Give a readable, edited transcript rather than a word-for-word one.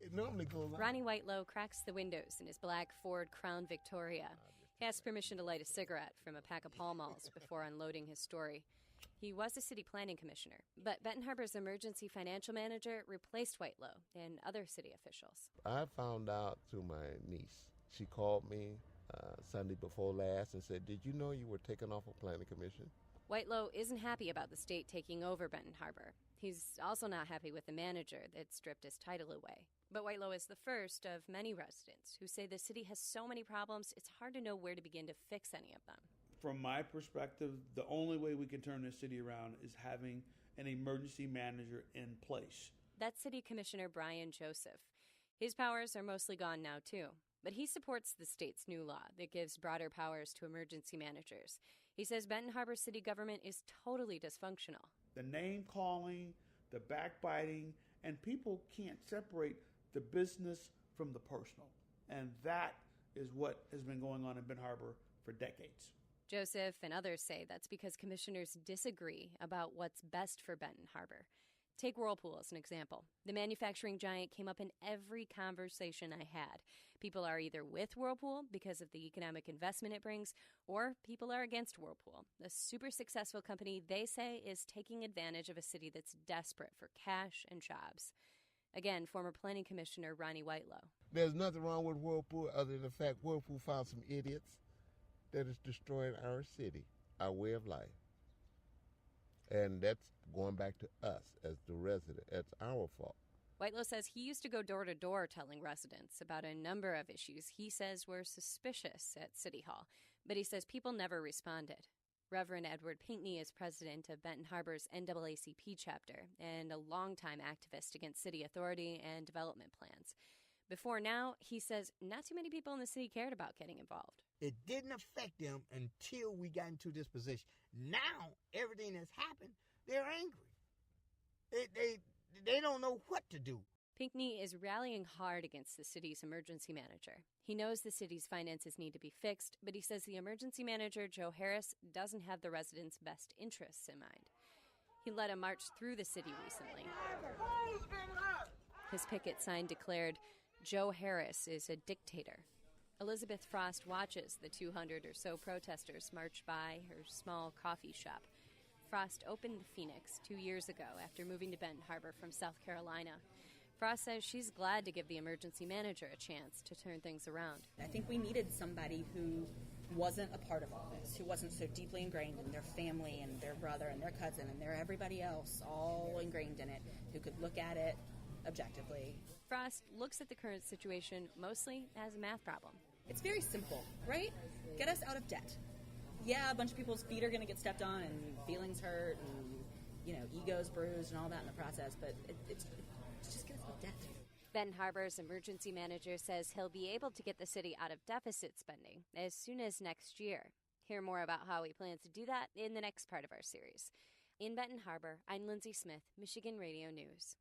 It normally goes on. Ronnie Whitelow cracks the windows in his black Ford Crown Victoria. He asks permission to light a cigarette from a pack of Pall Malls before unloading his story. He was a city planning commissioner, but Benton Harbor's emergency financial manager replaced Whitelow and other city officials. I found out through my niece. She called me Sunday before last and said, "Did you know you were taken off of planning commission?" Whitelow isn't happy about the state taking over Benton Harbor. He's also not happy with the manager that stripped his title away. But Whitelow is the first of many residents who say the city has so many problems, it's hard to know where to begin to fix any of them. From my perspective, the only way we can turn this city around is having an emergency manager in place. That's City Commissioner Brian Joseph. His powers are mostly gone now, too. But he supports the state's new law that gives broader powers to emergency managers. He says Benton Harbor city government is totally dysfunctional. The name calling, the backbiting, and people can't separate the business from the personal. And that is what has been going on in Benton Harbor for decades. Joseph and others say that's because commissioners disagree about what's best for Benton Harbor. Take Whirlpool as an example. The manufacturing giant came up in every conversation I had. People are either with Whirlpool because of the economic investment it brings, or people are against Whirlpool, a super successful company they say is taking advantage of a city that's desperate for cash and jobs. Again, former planning commissioner Ronnie Whitelow. There's nothing wrong with Whirlpool other than the fact Whirlpool found some idiots that is destroying our city, our way of life. And that's going back to us as the resident. That's our fault. Whitelow says he used to go door to door telling residents about a number of issues he says were suspicious at City Hall, but he says people never responded. Reverend Edward Pinckney is president of Benton Harbor's NAACP chapter and a longtime activist against city authority and development plans. Before now, he says not too many people in the city cared about getting involved. It didn't affect them until we got into this position. Now, everything that's happened, they're angry. They don't know what to do. Pinckney is rallying hard against the city's emergency manager. He knows the city's finances need to be fixed, but he says the emergency manager, Joe Harris, doesn't have the residents' best interests in mind. He led a march through the city recently. His picket sign declared, "Joe Harris is a dictator." Elizabeth Frost watches the 200 or so protesters march by her small coffee shop. Frost opened the Phoenix 2 years ago after moving to Benton Harbor from South Carolina. Frost says she's glad to give the emergency manager a chance to turn things around. I think we needed somebody who wasn't a part of all this, who wasn't so deeply ingrained in their family and their brother and their cousin and their everybody else, all ingrained in it, who could look at it objectively. Frost looks at the current situation mostly as a math problem. It's very simple, right? Get us out of debt. Yeah, a bunch of people's feet are going to get stepped on and feelings hurt and, egos bruised and all that in the process, but it's just get us out of debt. Benton Harbor's emergency manager says he'll be able to get the city out of deficit spending as soon as next year. Hear more about how he plans to do that in the next part of our series. In Benton Harbor, I'm Lindsay Smith, Michigan Radio News.